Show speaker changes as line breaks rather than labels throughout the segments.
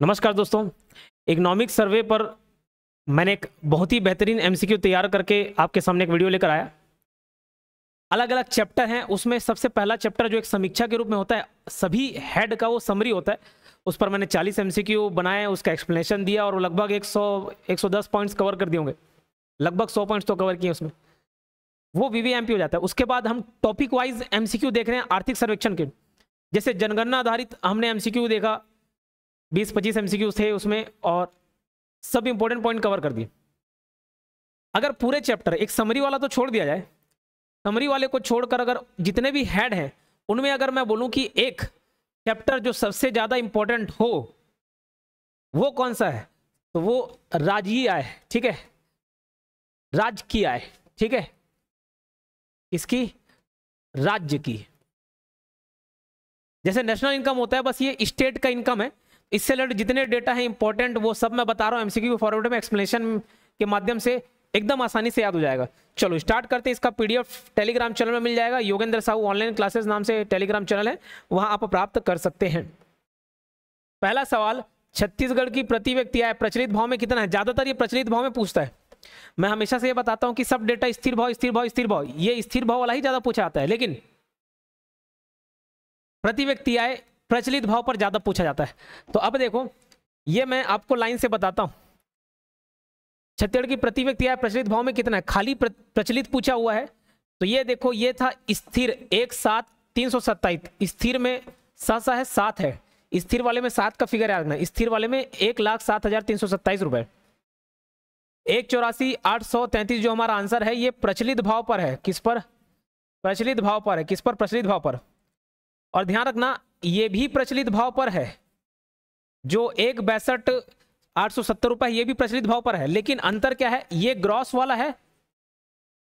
नमस्कार दोस्तों, economic survey पर मैंने एक बहुत ही बेहतरीन एमसीक्यू तैयार करके आपके सामने एक वीडियो लेकर आया। अलग अलग चैप्टर हैं, उसमें सबसे पहला चैप्टर जो एक समीक्षा के रूप में होता है, सभी हेड का वो समरी होता है, उस पर मैंने 40 एमसीक्यू बनाए, उसका एक्सप्लेनेशन दिया और वो लगभग 110 पॉइंट्स कवर कर दिए होंगे, लगभग 100 पॉइंट्स तो कवर किए उसमें, वो वीवीएमपी हो जाता है। उसके बाद हम टॉपिक वाइज एमसीक्यू देख रहे हैं आर्थिक सर्वेक्षण के, जैसे जनगणना आधारित हमने एमसीक्यू देखा, 20-25 एमसीक्यू थे उसमें और सब इंपॉर्टेंट पॉइंट कवर कर दिए। अगर पूरे चैप्टर एक समरी वाला तो छोड़ दिया जाए, समरी वाले को छोड़कर अगर जितने भी हेड हैं उनमें अगर मैं बोलूं कि एक चैप्टर जो सबसे ज्यादा इंपॉर्टेंट हो वो कौन सा है, तो वो राजकीय आय, ठीक है, राजकीय आय, ठीक है, इसकी राज्य की, जैसे नेशनल इनकम होता है बस ये स्टेट का इनकम है। इससे रिलेटेड जितने डेटा है इंपॉर्टेंट वो सब मैं बता रहा हूं एमसीक्यू फॉरवर्ड में, एक्सप्लेनेशन के माध्यम से एकदम आसानी से याद हो जाएगा। चलो स्टार्ट करते हैं। इसका पीडीएफ टेलीग्राम चैनल में मिल जाएगा, योगेंद्र साहू ऑनलाइन क्लासेस नाम से टेलीग्राम चैनल है, वहां आप प्राप्त कर सकते हैं। पहला सवाल, छत्तीसगढ़ की प्रति व्यक्ति आय प्रचलित भाव में कितना है? ज्यादातर ये प्रचलित भाव में पूछता है। मैं हमेशा से ये बताता हूं कि सब डेटा स्थिर भाव स्थिर भाव स्थिर भाव, ये स्थिर भाव वाला ही ज्यादा पूछा जाता है, लेकिन प्रति व्यक्ति आय प्रचलित भाव पर ज्यादा पूछा जाता है। तो अब देखो, ये मैं आपको लाइन से बताता हूं, छत्तीसगढ़ की प्रति व्यक्ति आय प्रचलित भाव में कितना है, खाली प्रचलित पूछा हुआ है। तो ये देखो, ये था स्थिर 1,7,327, स्थिर में सा है 7 है, स्थिर वाले में 7 का फिगर याद रखना, स्थिर वाले में 1,07,327 रुपए, 1,84,833 जो हमारा आंसर है ये प्रचलित भाव पर है। किस पर? प्रचलित भाव पर है। किस पर? प्रचलित भाव पर। और ध्यान रखना ये भी प्रचलित भाव पर है, जो 1,62,870 रुपए ये भी प्रचलित भाव पर है, लेकिन अंतर क्या है, ये ग्रॉस वाला है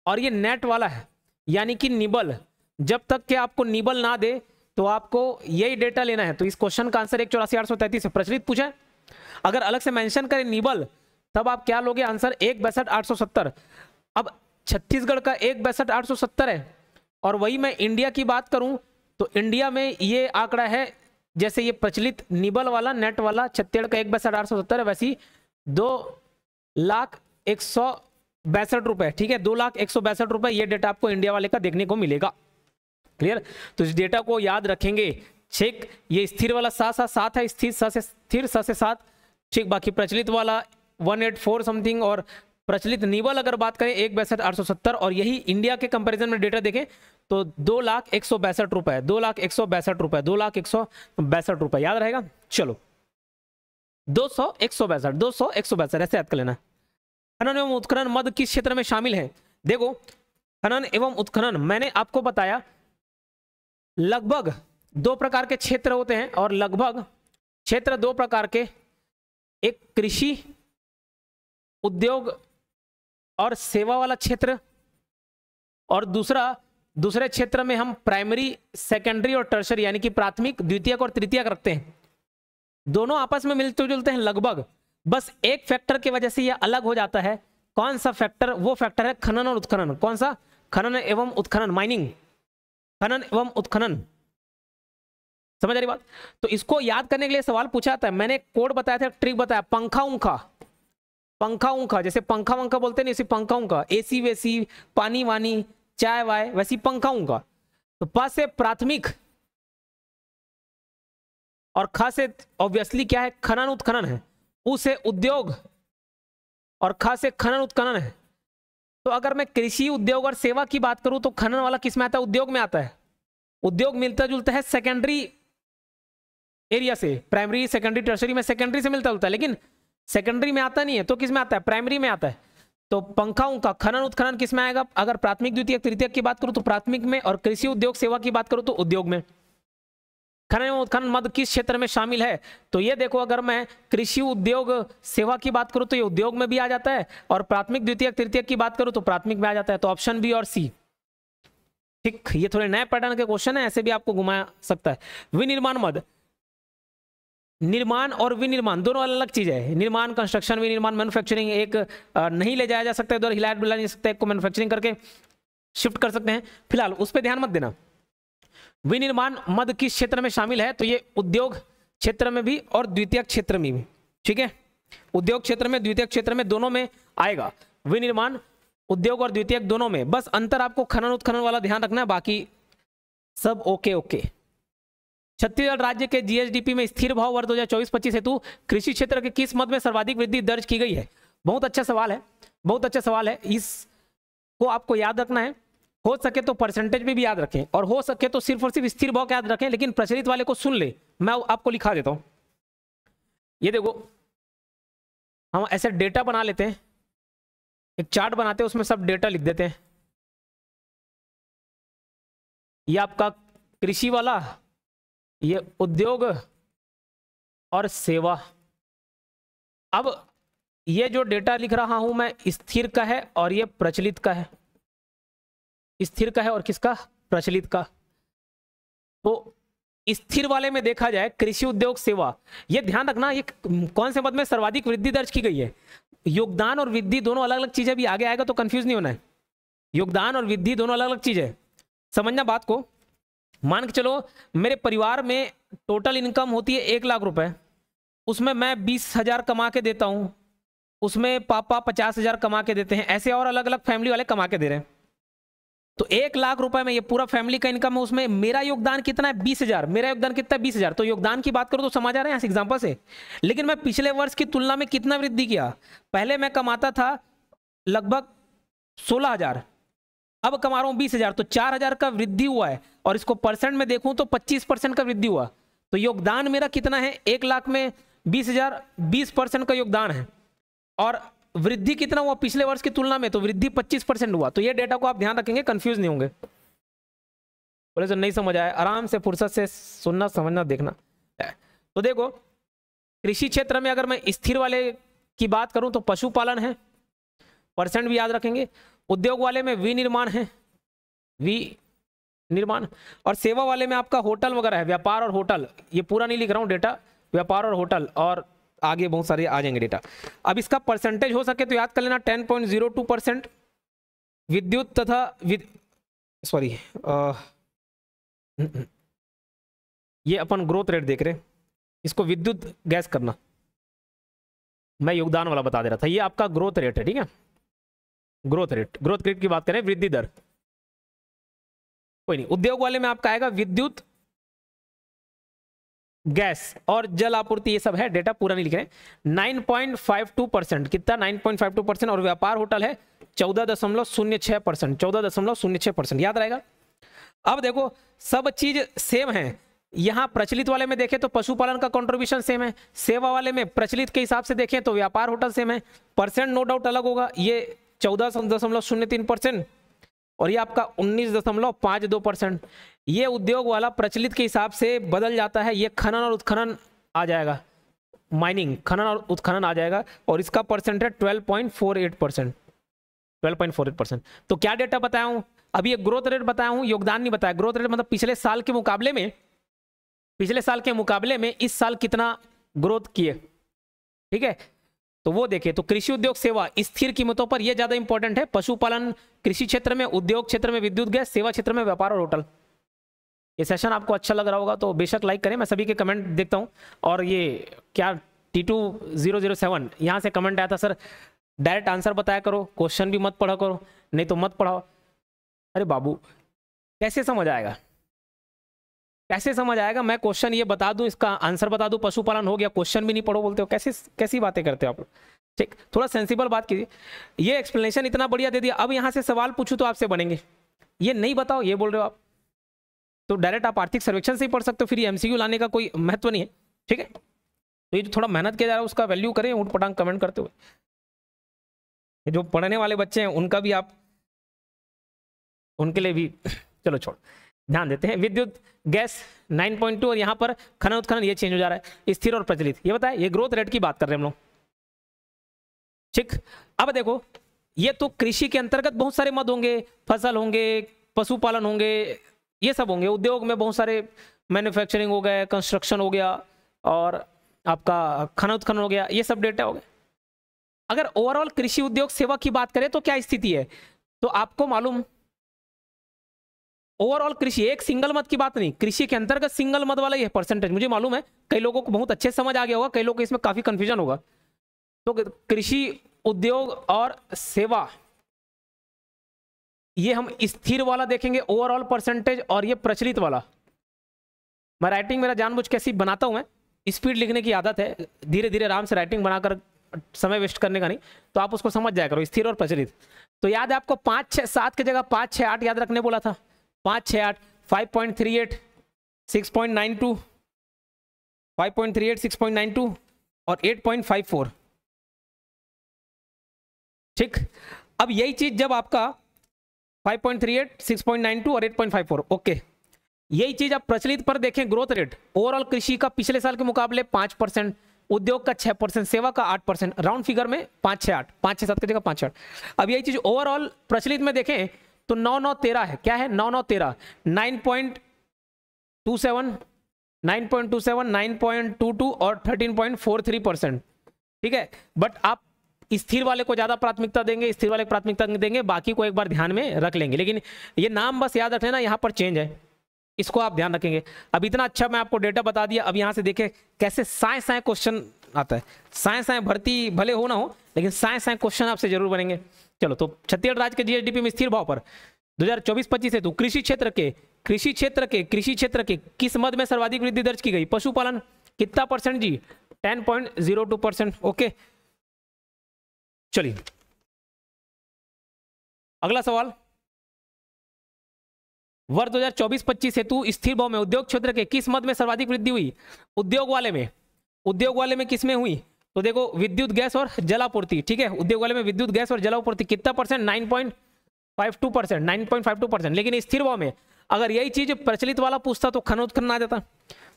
और ये नेट वाला है, यानी कि निबल। जब तक कि आपको निबल ना दे तो आपको यही डेटा लेना है। तो इस क्वेश्चन का आंसर 1,84,833 है, प्रचलित पूछा है। अगर अलग से मेंशन करें निबल, तब आप क्या लोगे आंसर? 1,62,870। अब छत्तीसगढ़ का 1,62,870 है, और वही मैं इंडिया की बात करूं तो इंडिया में ये आंकड़ा है, जैसे ये प्रचलित निबल वाला नेट वाला छत्तीसगढ़ का 1,62,870 है, वैसी 2,01,62 रुपए, ठीक है, 2,01,62 रुपए ये डेटा आपको इंडिया वाले का देखने को मिलेगा। क्लियर? तो इस डेटा को याद रखेंगे। ठीक, ये स्थिर वाला 7 है, स्थिर से 7, ठीक, बाकी प्रचलित वाला 184 समथिंग, और प्रचलित निबल अगर बात करें 1,62,870, और यही इंडिया के कंपैरिजन में डेटा देखें तो 2,01,62 रुपए, 2,01,62 रुपए, 2,01,62 रुपए, याद रहेगा। चलो 200,162 ऐसे याद कर लेना। खनन एवं उत्खनन मध्य किस क्षेत्र में शामिल है? देखो, खनन एवं उत्खनन मैंने आपको बताया लगभग 2 प्रकार के क्षेत्र होते हैं, और लगभग क्षेत्र 2 प्रकार के, एक कृषि उद्योग और सेवा वाला क्षेत्र, और दूसरे क्षेत्र में हम प्राइमरी, सेकेंडरी और टर्शरी यानी कि प्राथमिक, द्वितीयक और तृतीयक रखते हैं। दोनों आपस में मिलते जुलते हैं लगभग, बस एक फैक्टर की वजह से यह अलग हो जाता है। कौन सा फैक्टर? वो फैक्टर है खनन और उत्खनन। कौन सा? खनन एवं उत्खनन, माइनिंग, खनन एवं उत्खनन। समझ आ रही बात? तो इसको याद करने के लिए सवाल पूछा जाता है। मैंने कोड बताया था, ट्रिक बताया, पंखा उंखा, पंखा उंखा, जैसे पंखा वंखा बोलते हैं नहीं, पंखा उंखा, एसी वेसी, पानी वानी, चाय वाय, वैसी पंखा उंखा। तो प से प्राथमिक और ख से ऑब्वियसली क्या है? खनन उत्खनन है। उ से उद्योग और ख से खनन उत्खनन है। तो अगर मैं कृषि उद्योग और सेवा की बात करूं तो खनन वाला किस में आता है? उद्योग में आता है। उद्योग मिलता जुलता है सेकेंडरी एरिया से, प्राइमरी, सेकेंडरी, टर्शरी में सेकेंडरी से मिलता जुलता है, लेकिन सेकेंडरी में आता नहीं है, तो किस में आता है? प्राइमरी में आता है। तो पंखाओं का खनन उत्खनन किस में आएगा? अगर प्राथमिक, द्वितीयक, तृतीयक की बात करूं तो प्राथमिक में, और कृषि उद्योग सेवा की बात करूं तो उद्योग में। खनन एवं उत्खनन मध्य किस क्षेत्र में शामिल है? तो ये देखो, अगर मैं कृषि उद्योग सेवा की बात करूं तो ये उद्योग में भी आ जाता है, और प्राथमिक, द्वितीयक, तृतीयक की बात करूं तो प्राथमिक में आ जाता है। तो ऑप्शन बी और सी। ठीक, ये थोड़े नए पैटर्न के क्वेश्चन है, ऐसे भी आपको घुमा सकता है। विनिर्माण मद, निर्माण और विनिर्माण दोनों अलग अलग चीज है। निर्माण, कंस्ट्रक्शन, विनिर्माण, मैन्युफैक्चरिंग एक नहीं ले जाया जा सकता, इधर हिला डुला नहीं सकता, एक को मैन्युफैक्चरिंग करके शिफ्ट कर सकते हैं। फिलहाल उस पर ध्यान मत देना। विनिर्माण मध्य किस क्षेत्र में शामिल है? तो ये उद्योग क्षेत्र में भी और द्वितीयक क्षेत्र में भी, ठीक है। उद्योग क्षेत्र में, द्वितीयक क्षेत्र में, दोनों में आएगा विनिर्माण, उद्योग और द्वितीयक दोनों में। बस अंतर आपको खनन उत्खनन वाला ध्यान रखना है, बाकी सब ओके ओके। छत्तीसगढ़ राज्य के जीएसडीपी में स्थिर भाव वर्ष 2024-25 हेतु कृषि क्षेत्र के किस मद में सर्वाधिक वृद्धि दर्ज की गई है? बहुत अच्छा सवाल है, बहुत अच्छा सवाल है। इसको आपको याद रखना है, हो सके तो परसेंटेज में भी याद रखें, और हो सके तो सिर्फ और सिर्फ स्थिर भाव याद रखें, लेकिन प्रचलित वाले को सुन ले। मैं आपको लिखा देता हूं, ये देखो, हम ऐसे डेटा बना लेते हैं, एक चार्ट बनाते हैं, उसमें सब डेटा लिख देते हैं। ये आपका कृषि वाला, ये उद्योग और सेवा। अब ये जो डेटा लिख रहा हूं मैं, स्थिर का है और ये प्रचलित का है। स्थिर का है और किसका? प्रचलित का। तो स्थिर वाले में देखा जाए कृषि उद्योग सेवा, ये ध्यान रखना ये कौन से मद में सर्वाधिक वृद्धि दर्ज की गई है। योगदान और वृद्धि दोनों अलग अलग चीजें, भी आगे आएगा तो कंफ्यूज नहीं होना है। योगदान और वृद्धि दोनों अलग अलग चीजें, समझना बात को। मान के चलो मेरे परिवार में टोटल इनकम होती है 1 लाख रुपए, उसमें मैं 20,000 कमा के देता हूं, उसमें पापा 50,000 कमा के देते हैं, ऐसे और अलग अलग फैमिली वाले कमा के दे रहे हैं। तो 1 लाख रुपए में ये पूरा फैमिली का इनकम है, उसमें मेरा योगदान कितना है? 20,000। मेरा योगदान कितना है? 20,000। तो योगदान की बात करूं तो समझ आ रहा है इस एग्जांपल से। लेकिन मैं पिछले वर्ष की तुलना में कितना वृद्धि किया? पहले मैं कमाता था लगभग 16,000, अब कमा रहा हूं 20,000, तो 4,000 का वृद्धि हुआ है। और इसको परसेंट में देखूं तो 25% का वृद्धि हुआ। तो योगदान मेरा कितना है? 1 लाख में 20,000, 20% का योगदान है। और वृद्धि कितना हुआ पिछले वर्ष की तुलना में? तो वृद्धि 25% हुआ। तो ये डेटा को आप ध्यान रखेंगे, कंफ्यूज नहीं होंगे। बोले तो नहीं समझ आया, आराम से फुर्सत से सुनना, समझना, देखना। तो देखो कृषि क्षेत्र में अगर मैं स्थिर वाले की बात करूं तो पशुपालन है, परसेंट भी याद रखेंगे। उद्योग वाले में विनिर्माण है, विनिर्माण। और सेवा वाले में आपका होटल वगैरह है, व्यापार और होटल। ये पूरा नहीं लिख रहा हूं डेटा, व्यापार और होटल, और आगे बहुत सारे आ जाएंगे डेटा। अब इसका परसेंटेज हो सके तो याद कर लेना, 10.02%। विद्युत तथा सॉरी ये अपन ग्रोथ रेट देख रहे हैं, इसको विद्युत गैस करना। मैं योगदान वाला बता दे रहा था, ये आपका ग्रोथ रेट है, ठीक है। ग्रोथ रेट की बात करें, वृद्धि दर कोई नहीं। उद्योग वाले में आपका आएगा विद्युत, गैस और जल आपूर्ति, ये सब है, डेटा पूरा नहीं लिख रहे। 9.52%, कितना? 9.52%। और व्यापार होटल है 14.06%, 14.06%, याद रहेगा। अब देखो सब चीज सेम है। यहां प्रचलित वाले में देखें तो पशुपालन का कंट्रीब्यूशन सेम है, सेवा वाले में प्रचलित के हिसाब से देखें तो व्यापार होटल सेम है। परसेंट नो डाउट अलग होगा, ये 14.03% और ये आपका 19.52%। ये उद्योग वाला प्रचलित के हिसाब से बदल जाता है, ये खनन और उत्खनन आ जाएगा, माइनिंग, खनन और उत्खनन आ जाएगा। और इसका परसेंट है 12.48%, 12.48%। तो क्या डेटा बताया हूं? अभी ये ग्रोथ रेट बताया हूं, योगदान नहीं बताया। ग्रोथ रेट मतलब पिछले साल के मुकाबले में इस साल कितना ग्रोथ किए, ठीक है। तो वो देखिए, तो कृषि उद्योग सेवा स्थिर कीमतों पर, ये ज्यादा इंपॉर्टेंट है। पशुपालन कृषि क्षेत्र में, उद्योग क्षेत्र में विद्युत गैस, सेवा क्षेत्र में व्यापार और होटल। ये सेशन आपको अच्छा लग रहा होगा तो बेशक लाइक करें, मैं सभी के कमेंट देखता हूं। और ये क्या T2007 यहां से कमेंट आया था, सर डायरेक्ट आंसर बताया करो, क्वेश्चन भी मत पढ़ा करो, नहीं तो मत पढ़ाओ। अरे बाबू कैसे समझ आएगा, कैसे समझ आएगा? मैं क्वेश्चन ये बता दूं, इसका आंसर बता दूं, पशुपालन हो गया, क्वेश्चन भी नहीं पढ़ो बोलते हो, कैसी बातें करते हो आप लोग? ठीक, थोड़ा सेंसिबल बात कीजिए। ये एक्सप्लेनेशन इतना बढ़िया दे दिया, अब यहां से सवाल पूछूं तो आपसे बनेंगे। ये नहीं बताओ, ये बोल रहे हो आप, तो डायरेक्ट आप आर्थिक सर्वेक्षण से ही पढ़ सकते हो, फिर एमसीक्यू लाने का कोई महत्व नहीं है, ठीक है। तो ये जो थोड़ा मेहनत किया जा रहा है उसका वैल्यू करें, ऊट पटांग कमेंट करते हुए। जो पढ़ने वाले बच्चे हैं उनका भी आप, उनके लिए भी चलो छोड़, ध्यान देते हैं। विद्युत गैस 9.2 और यहां पर खनन उत्खनन ये चेंज हो जा रहा है, स्थिर और प्रचलित। ये बताए, ये ग्रोथ रेट की बात कर रहे हैं हम लोग, ठीक। अब देखो ये तो कृषि के अंतर्गत बहुत सारे मद होंगे, फसल होंगे, पशुपालन होंगे, ये सब होंगे। उद्योग में बहुत सारे मैन्युफैक्चरिंग हो गए, कंस्ट्रक्शन हो गया, और आपका खनन उत्खनन हो गया, ये सब डेटा हो गए। अगर ओवरऑल कृषि उद्योग सेवा की बात करें तो क्या स्थिति है? तो आपको मालूम ओवरऑल कृषि, एक सिंगल मद की बात नहीं, कृषि के अंतर्गत सिंगल मद वाला ये परसेंटेज, मुझे मालूम है कई लोगों को बहुत अच्छे से समझ आ गया होगा, कई लोगों को इसमें काफी कंफ्यूजन होगा। तो कृषि उद्योग और सेवा, ये हम स्थिर वाला देखेंगे ओवरऑल परसेंटेज, और ये प्रचलित वाला। मैं राइटिंग मेरा जानबूझ के ऐसी बनाता हूं, मैं स्पीड लिखने की आदत है, धीरे धीरे आराम से राइटिंग बनाकर समय वेस्ट करने का नहीं, तो आप उसको समझ जाया करो, स्थिर और प्रचलित। तो याद है आपको 5, 6, 7 की जगह 5, 6, 8 याद रखने बोला था। 5, 6, 8, 5.38, 6.92, 5.38, 6.92 और 8.54। ठीक, अब यही चीज जब आपका 5.38, 6.92 और 8.54, ओके, यही चीज आप प्रचलित पर देखें, ग्रोथ रेट ओवरऑल कृषि का पिछले साल के मुकाबले 5%, उद्योग का 6%, सेवा का 8%, राउंड फिगर में 5, 6, 8, 5, 6, 7 की जगह 5, 6, 8। अब यही चीज ओवरऑल प्रचलित में देखें तो 9, 9, 13 है। क्या है? 9, 9, 13, 9.27, 9.27, 9.22 और 13.43%। ठीक है, बट आप स्थिर वाले को ज्यादा प्राथमिकता देंगे, स्थिर वाले को प्राथमिकता देंगे, बाकी को एक बार ध्यान में रख लेंगे। लेकिन ये नाम बस याद रख लेना, यहाँ पर चेंज है, इसको आप ध्यान रखेंगे। अब इतना अच्छा मैं आपको डेटा बता दिया, अब यहाँ से देखें कैसे साए क्वेश्चन आता है। साए भर्ती भले हो ना हो, लेकिन साए क्वेश्चन आपसे जरूर बनेंगे। चलो, तो छत्तीसगढ़ राज्य के जीएसडीपी में स्थिर भाव पर 2024-25 हेतु कृषि क्षेत्र के किस मद में सर्वाधिक वृद्धि दर्ज की गई? पशुपालन कितना परसेंट जी? 10.02%। ओके, चलिए अगला सवाल, वर्ष 2024-25 हेतु स्थिर भाव में उद्योग क्षेत्र के किस मद में सर्वाधिक वृद्धि हुई? उद्योग वाले में किस में हुई? तो देखो, विद्युत गैस और जलापूर्ति। ठीक है, उद्योग वाले में विद्युत गैस और जलापूर्ति कितना परसेंट? 9.52%, 9.52%। लेकिन स्थिर भाव में अगर यही चीज प्रचलित वाला पूछता तो खनन उत्खनन आ जाता।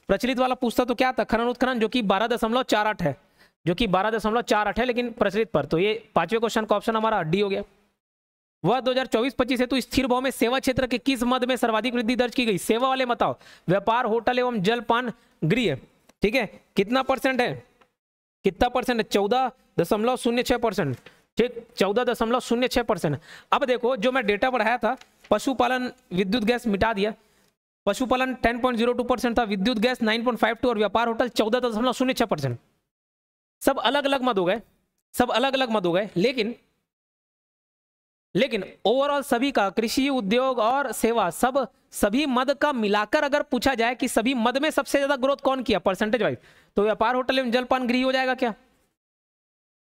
प्रचलित वाला पूछता तो क्या था? खनन उत्खनन, जो कि 12.48 है, लेकिन प्रचलित पर। तो ये 5वें क्वेश्चन का ऑप्शन हमारा डी हो गया। वह 2024-25 हेतु स्थिर भाव में सेवा क्षेत्र के किस मद में सर्वाधिक वृद्धि दर्ज की गई? सेवा वाले बताओ, व्यापार, होटल एवं जलपान गृह। ठीक है, कितना परसेंट है? 14.06%। ठीक, 14.06%। अब देखो, जो मैं डेटा बढ़ाया था, पशुपालन विद्युत गैस मिटा दिया, पशुपालन 10.02% था, विद्युत गैस 9.52 और व्यापार होटल 14.06%। सब अलग अलग मद हो गए, लेकिन ओवरऑल सभी का, कृषि, उद्योग और सेवा, सभी मद का मिलाकर अगर पूछा जाए कि सभी मद में सबसे ज्यादा ग्रोथ कौन किया परसेंटेज वाइज, तो व्यापार, होटल एवं जलपान गृह हो जाएगा। क्या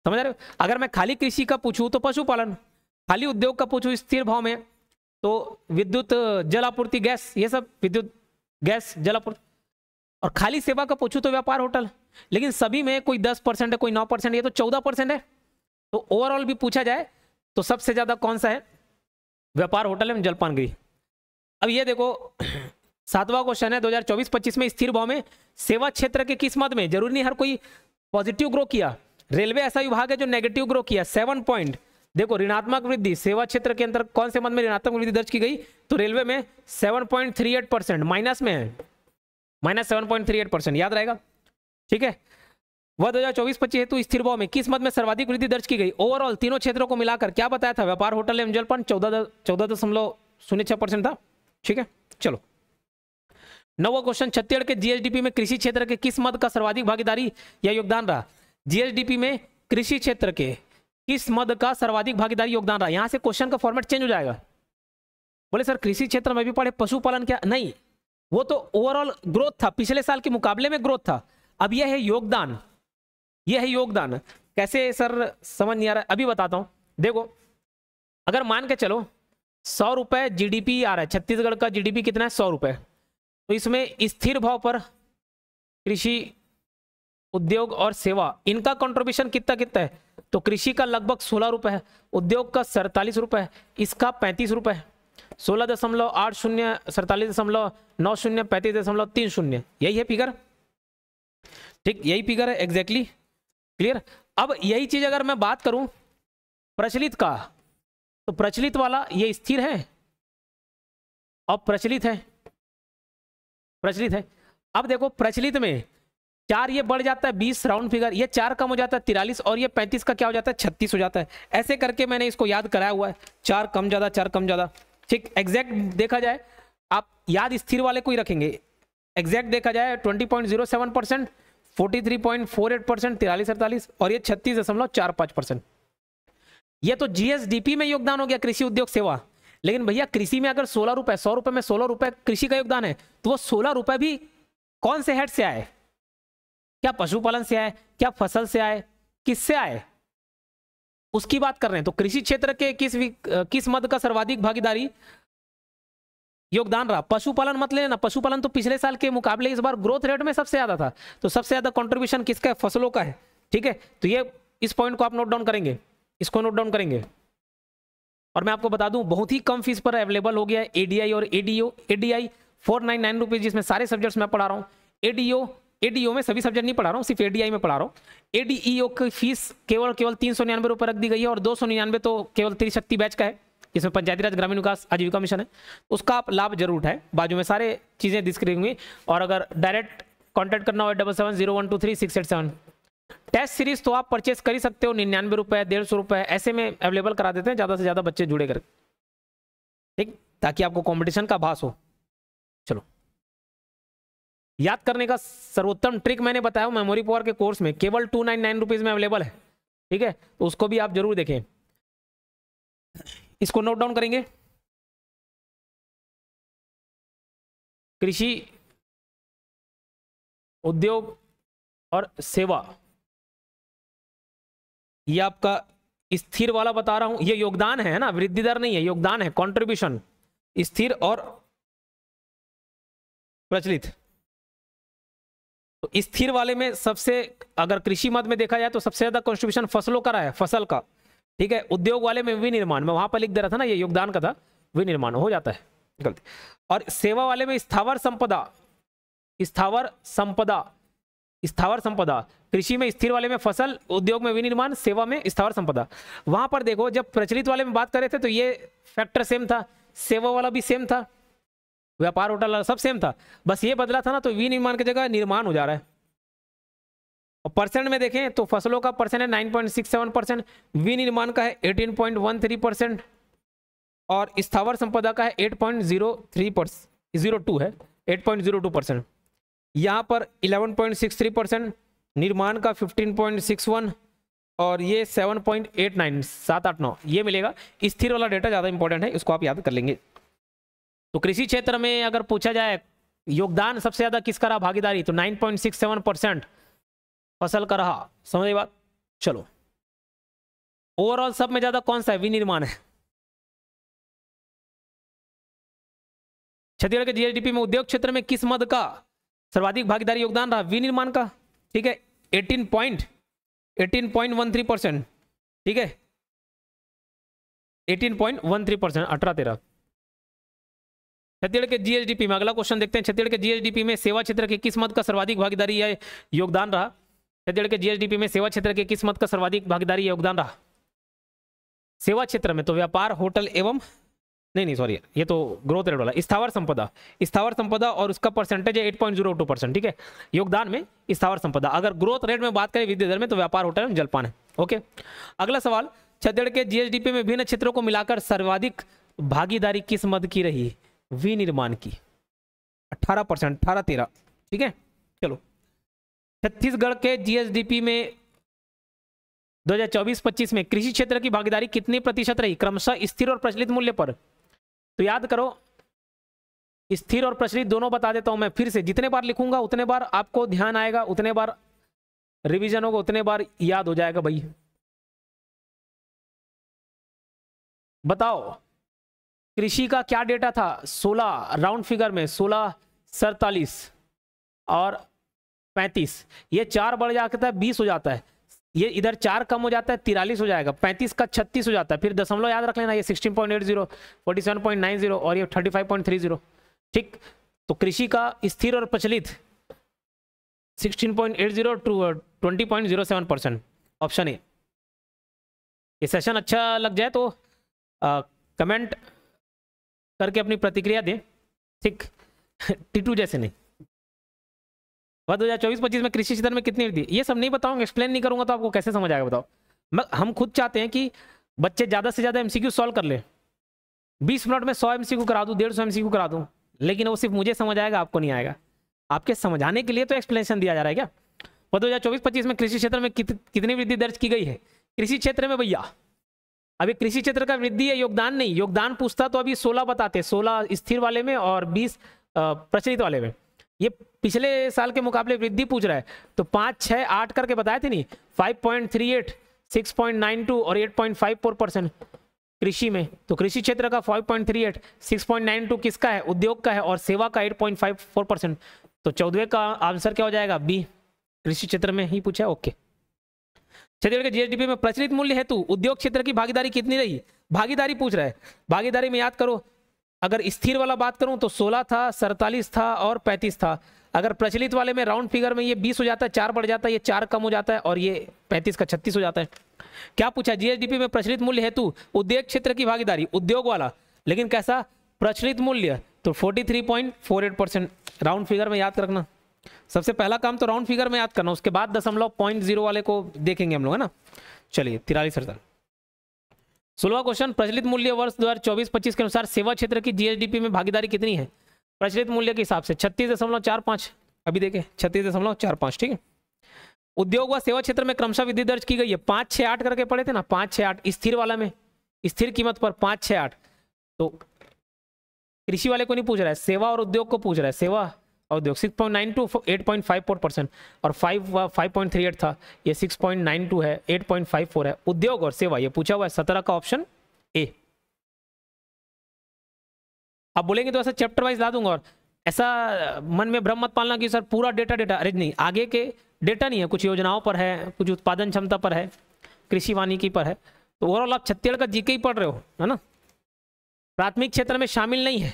समझ रहे हो? अगर मैं खाली कृषि का पूछूं तो पशुपालन, खाली उद्योग का पूछूं स्थिर भाव में तो विद्युत जलापूर्ति गैस, ये सब विद्युत गैस जलापूर्ति, और खाली सेवा का पूछूं तो व्यापार, होटल। लेकिन सभी में कोई 10% है, कोई 9%, ये तो 14% है। तो ओवरऑल भी पूछा जाए तो सबसे ज्यादा कौन सा है? व्यापार, होटल एवं जलपान गृह। अब ये देखो, 7वां क्वेश्चन है, 2024-25 में स्थिर भाव में सेवा क्षेत्र के किस मद में, जरूरी नहीं हर कोई पॉजिटिव ग्रो किया, रेलवे ऐसा विभाग है जो नेगेटिव ग्रो किया 7 पॉइंट। देखो, ऋणात्मक वृद्धि सेवा क्षेत्र के अंदर कौन से मद में ऋणात्मक वृद्धि दर्ज की गई? तो रेलवे में 7.38%, माइनस में है, -7.38%, याद रहेगा। ठीक है, वह 2024-25 हेतु स्थिर भाव में किस मद में सर्वाधिक वृद्धि दर्ज की गई? ओवरऑल तीनों क्षेत्रों को मिलाकर क्या बताया था? व्यापार, होटल एवं जलपान 14.06% था। ठीक है, चलो 9वां क्वेश्चन, छत्तीसगढ़ के जीएसडीपी में कृषि क्षेत्र के किस मद का सर्वाधिक भागीदारी या योगदान रहा? जीएसडीपी में कृषि क्षेत्र के किस मद का सर्वाधिक भागीदारी योगदान रहा? यहां से क्वेश्चन का फॉर्मेट चेंज हो जाएगा। बोले सर कृषि क्षेत्र में भी पढ़े, पशुपालन क्या? नहीं, वो तो ओवरऑल ग्रोथ था, पिछले साल के मुकाबले में ग्रोथ था। अब यह है योगदान, कैसे सर समझ नहीं आ रहा है, अभी बताता हूं। देखो, अगर मान के चलो 100 रुपए जीडीपी आ रहा है, छत्तीसगढ़ का जीडीपी कितना है? 100 रुपए। तो इसमें स्थिर भाव पर कृषि, उद्योग और सेवा, इनका कंट्रीब्यूशन कितना है? तो कृषि का लगभग 16 रुपए है, उद्योग का 47 रुपए है, इसका 35 रुपए है, 16.80, 47.90, 35.30, यही है फिगर। ठीक, यही फिगर है एग्जैक्टली, क्लियर। अब यही चीज अगर मैं बात करूं प्रचलित का, तो प्रचलित वाला ये स्थिर है और प्रचलित है। अब देखो, प्रचलित में 4 ये बढ़ जाता है 20 राउंड फिगर, ये 4 कम हो जाता है 43, और ये 35 का क्या हो जाता है? 36 हो जाता है। ऐसे करके मैंने इसको याद कराया हुआ है, 4 कम ज्यादा, 4 कम ज्यादा। ठीक, एग्जैक्ट देखा जाए आप याद स्थिर वाले को ही रखेंगे। एग्जैक्ट देखा जाए 20.07%, 43.48%, 43-48 और ये 36.45%। ये तो जीएसडीपी में योगदान हो गया कृषि उद्योग सेवा। लेकिन भैया कृषि में अगर 16 रुपए, 100 रुपए में 16 रुपए कृषि का योगदान है, तो वो 16 रुपए भी कौन से हेड से आए? क्या पशुपालन से आए, क्या फसल से आए, किससे आए, उसकी बात कर रहे हैं। तो कृषि क्षेत्र के किस मद का सर्वाधिक भागीदारी योगदान रहा? पशुपालन मत लेना, पशुपालन तो पिछले साल के मुकाबले इस बार ग्रोथ रेट में सबसे ज्यादा था, तो सबसे ज्यादा कंट्रीब्यूशन किसका है? फसलों का है। ठीक है, तो ये इस पॉइंट को आप नोट डाउन करेंगे, इसको नोट डाउन करेंगे। और मैं आपको बता दूं बहुत ही कम फीस पर अवेलेबल हो गया है एडीआई और एडीओ। एडीआई 499 रुपीज, जिसमें सारे सब्जेक्ट्स मैं पढ़ा रहा हूँ। एडीओ में सभी सब्जेक्ट नहीं पढ़ा रहा हूँ, सिर्फ एडीआई में पढ़ा रहा हूँ। एडीईओ की फीस केवल 399 रुपये रख दी गई है, और 299 तो केवल त्रिशक्ति बैच का है, इसमें पंचायती राज ग्रामीण विकास आजीविका मिशन है, उसका आप लाभ जरूर उठाएं। बाजू में सारे चीजें डिस्क्रिप्शन होंगी। और अगर डायरेक्ट कॉन्टैक्ट करना हो 7701233687। टेस्ट सीरीज तो आप परचेस कर ही सकते हो, 99 रुपए, 150 रुपए ऐसे में अवेलेबल करा देते हैं, ज्यादा से ज्यादा बच्चे जुड़े कर, ठीक, ताकि आपको कंपटीशन का भास हो। चलो, याद करने का सर्वोत्तम ट्रिक मैंने बताया मेमोरी पावर के कोर्स में, केवल 299 रुपीज में अवेलेबल है। ठीक है, तो उसको भी आप जरूर देखें। इसको नोट डाउन करेंगे। कृषि उद्योग और सेवा, ये आपका स्थिर वाला बता रहा हूं, ये योगदान है ना, वृद्धि दर नहीं है, योगदान है, कंट्रीब्यूशन, स्थिर और प्रचलित। तो स्थिर वाले में सबसे, अगर कृषि मद में देखा जाए तो सबसे ज्यादा कंट्रीब्यूशन फसलों का रहा है, फसल का। ठीक है, उद्योग वाले में विनिर्माण, में वहां पर लिख दे रहा था ना, ये योगदान का था, विनिर्माण हो जाता है गलती। और सेवा वाले में स्थावर संपदा, स्थावर संपदा, स्थावर संपदा। कृषि में स्थिर वाले में फसल, उद्योग में विनिर्माण, सेवा में स्थावर संपदा। वहां पर देखो जब प्रचलित वाले में बात कर रहे थे तो ये फैक्टर सेम था, सेवा वाला भी सेम था, व्यापार होटल वाला सब सेम था, बस ये बदला था ना, तो विनिर्माण की जगह निर्माण हो जा रहा है। और परसेंट में देखें तो फसलों का परसेंट है 9.67%, विनिर्माण का है 18.13%, और स्थावर संपदा का है 8.02 है, 8.02%। यहाँ पर 11.63%, निर्माण का 15.61, और ये 7.89, 789 ये मिलेगा। स्थिर वाला डेटा ज़्यादा इंपॉर्टेंट है, इसको आप याद कर लेंगे। तो कृषि क्षेत्र में अगर पूछा जाए योगदान सबसे ज़्यादा किसका रहा भागीदारी, तो 9.67% फसल का रहा। समझ बात? चलो, ओवरऑल सब में ज़्यादा कौन सा है? विनिर्माण है। छत्तीसगढ़ के जीएसडीपी में उद्योग क्षेत्र में किस मद का सर्वाधिक भागीदारी योगदान रहा? विनिर्माण का। ठीक है, 18.13%। ठीक है, 18.13%, 18-13। छत्तीसगढ़ के जीएसडीपी में अगला क्वेश्चन देखते हैं। छत्तीसगढ़ के जीएसडीपी में सेवा क्षेत्र के किस मद का सर्वाधिक भागीदारी या योगदान रहा? छत्तीसगढ़ के जीएसडीपी में सेवा क्षेत्र के किस मद का सर्वाधिक भागीदारी या योगदान रहा? सेवा क्षेत्र में तो व्यापार, होटल एवं नहीं सॉरी, ये तो ग्रोथ रेट वाला, स्थावर संपदा, स्थावर संपदा, और उसका परसेंटेज है 8.02%। ठीक है, योगदान में स्थावर संपदा। अगर ग्रोथ रेट में बात करें वृद्धि दर में, तो व्यापार, होटल एवं जलपान है। ओके, अगला सवाल, छत्तीसगढ़ के जीएसडीपी में विभिन्न क्षेत्रों को मिलाकर सर्वाधिक भागीदारी किस मद की रही? विनिर्माण की, 18%, 18-13। ठीक है, चलो, छत्तीसगढ़ के जीएसडीपी में 2024-25 में कृषि क्षेत्र की भागीदारी कितनी प्रतिशत रही, क्रमशः स्थिर और प्रचलित मूल्य पर? तो याद करो, स्थिर और प्रचलित दोनों बता देता हूं मैं फिर से, जितने बार लिखूंगा उतने बार आपको ध्यान आएगा, उतने बार रिवीजन होगा, उतने बार याद हो जाएगा। भाई बताओ, कृषि का क्या डेटा था? 16, राउंड फिगर में 16, 47 और 35, ये 4 बढ़ जाता है 20 हो जाता है, ये इधर 4 कम हो जाता है 43 हो जाएगा, 35 का 36 हो जाता है, फिर दशमलव याद रख लेना, ये 16.80, 47.90 और ये 35.30। ठीक, तो कृषि का स्थिर और प्रचलित 16.80 टू 20.07%, ऑप्शन ए। ये सेशन अच्छा लग जाए तो कमेंट करके अपनी प्रतिक्रिया दें। ठीक, टीटू जैसे नहीं। 2024-25 में कृषि क्षेत्र में कितनी वृद्धि? ये सब नहीं बताऊंगा, एक्सप्लेन नहीं करूंगा तो आपको कैसे समझ आएगा बताओ। हम खुद चाहते हैं कि बच्चे ज्यादा से ज्यादा एमसीक्यू सॉल्व कर ले। 20 मिनट में 100 एमसीक्यू करा दूं, 150 एमसीक्यू करा दूं, लेकिन वो सिर्फ मुझे समझ आएगा, आपको नहीं आएगा। आपके समझाने के लिए तो एक्सप्लेनेशन दिया जा रहा है क्या। वो 2024-25 में कृषि क्षेत्र में कितनी वृद्धि दर्ज की गई है कृषि क्षेत्र में भैया। अभी कृषि क्षेत्र का वृद्धि है, योगदान नहीं। योगदान पूछता तो अभी 16 बताते, 16 स्थिर वाले में और 20 प्रचलित वाले में। ये पिछले साल के मुकाबले वृद्धि पूछ रहा है, तो 5, 6, 8 करके बताए थे नहीं। 5.38, 6.92 और 8.54% कृषि में। तो कृषि क्षेत्र का 5.38, 6.92 किसका है, उद्योग का है, और सेवा का 8.54%। तो 14वें का आंसर क्या हो जाएगा, बी, कृषि क्षेत्र में ही पूछा है। ओके। छत्तीसगढ़ के जीएसडीपी में प्रचलित मूल्य हेतु उद्योग क्षेत्र की भागीदारी कितनी रही। भागीदारी पूछ रहा है। भागीदारी में याद करो, अगर स्थिर वाला बात करूं तो 16 था, 47 था और 35 था। अगर प्रचलित वाले में राउंड फिगर में ये 20 हो जाता है, 4 बढ़ जाता है, ये 4 कम हो जाता है, और ये 35 का 36 हो जाता है। क्या पूछा, जीएसडीपी में प्रचलित मूल्य हेतु उद्योग क्षेत्र की भागीदारी, उद्योग वाला, लेकिन कैसा प्रचलित मूल्य, तो 43.48%। राउंड फिगर में याद रखना। सबसे पहला काम तो राउंड फिगर में याद करना, उसके बाद दशमलव 0.0 वाले को देखेंगे हम लोग, है ना। चलिए 43-48। 16वां क्वेश्चन, प्रचलित मूल्य वर्ष 2024-25 के अनुसार सेवा क्षेत्र की जीएसडीपी में भागीदारी कितनी है प्रचलित मूल्य के हिसाब से, 36.45। अभी देखें 36.45, ठीक है। उद्योग व सेवा क्षेत्र में क्रमशः वृद्धि दर्ज की गई है। 5, 6, 8 करके पढ़े थे ना, 5, 6, 8 स्थिर वाला में, स्थिर कीमत पर 5, 6, 8। तो कृषि वाले को नहीं पूछ रहा है, सेवा और उद्योग को पूछ रहा है। सेवा और उद्योग 6.92, 8.54% और 5.38 था, ये 6.92 है, 8.54 है। उद्योग और सेवा ये पूछा हुआ है, 17 का ऑप्शन ए। अब बोलेंगे तो ऐसा चैप्टर वाइज ला दूंगा, और ऐसा मन में भ्रम मत पालना कि सर पूरा डेटा। अरे नहीं, आगे के डेटा नहीं है, कुछ योजनाओं पर है, कुछ उत्पादन क्षमता पर है, कृषि वानिकी पर है। तो ओवरऑल आप छत्तीसगढ़ का जीके ही पढ़ रहे हो, है ना। प्राथमिक क्षेत्र में शामिल नहीं है,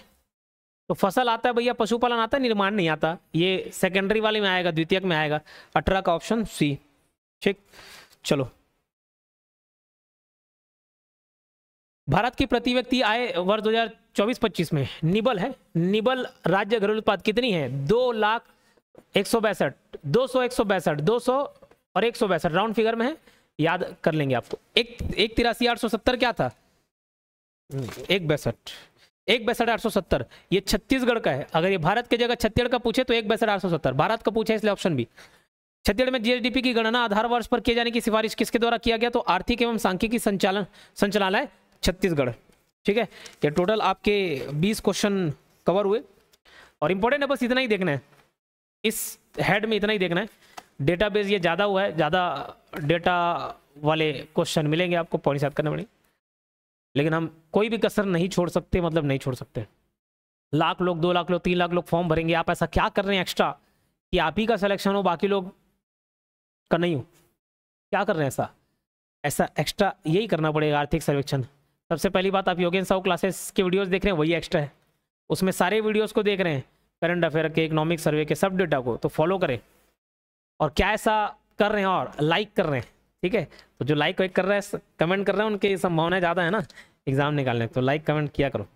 तो फसल आता है भैया, पशुपालन आता है, निर्माण नहीं आता। ये सेकेंडरी वाले में आएगा, द्वितीयक में आएगा। 18 का ऑप्शन सी, ठीक। चलो, भारत की प्रति व्यक्ति आय वर्ष 2024-25 में निबल है, निबल राज्य घरेलू उत्पाद कितनी है, 2,01,62, 200, 162, 200 और 162 राउंड फिगर में है, याद कर लेंगे आपको। 1,83,870 क्या था, 1,62,870, ये छत्तीसगढ़ का है। अगर ये भारत की जगह छत्तीसगढ़ का पूछे तो 1,62,870, भारत का पूछे इसलिए ऑप्शन बी। छत्तीसगढ़ में जीएसडीपी की गणना आधार वर्ष पर किए जाने की सिफारिश किसके द्वारा किया गया, तो आर्थिक एवं सांख्यिकी संचालनालय छत्तीसगढ़, ठीक है। ये टोटल आपके 20 क्वेश्चन कवर हुए, और इंपॉर्टेंट है बस इतना ही देखना है, इस हेड में इतना ही देखना है। डेटाबेस ये ज़्यादा हुआ है, ज़्यादा डेटा वाले क्वेश्चन मिलेंगे आपको, पॉइंट्स याद करने पड़ेंगे, लेकिन हम कोई भी कसर नहीं छोड़ सकते, मतलब नहीं छोड़ सकते। लाख लोग, 2 लाख लोग, 3 लाख लोग फॉर्म भरेंगे, आप ऐसा क्या कर रहे हैं एक्स्ट्रा कि आप ही का सिलेक्शन हो, बाकी लोग का नहीं हो, क्या कर रहे हैं ऐसा एक्स्ट्रा यही करना पड़ेगा। आर्थिक सर्वेक्षण, सबसे पहली बात, आप योगेन साहू क्लासेस के वीडियोस देख रहे हैं, वही एक्स्ट्रा है, उसमें सारे वीडियोस को देख रहे हैं, करंट अफेयर के, इकोनॉमिक सर्वे के, सब डेटा को तो फॉलो करें। और क्या ऐसा कर रहे हैं, और लाइक कर रहे हैं, ठीक है। तो जो लाइक कर रहे हैं, कमेंट कर रहे हैं, उनकी संभावना ज़्यादा है ना एग्जाम निकालने, तो लाइक कमेंट किया करो।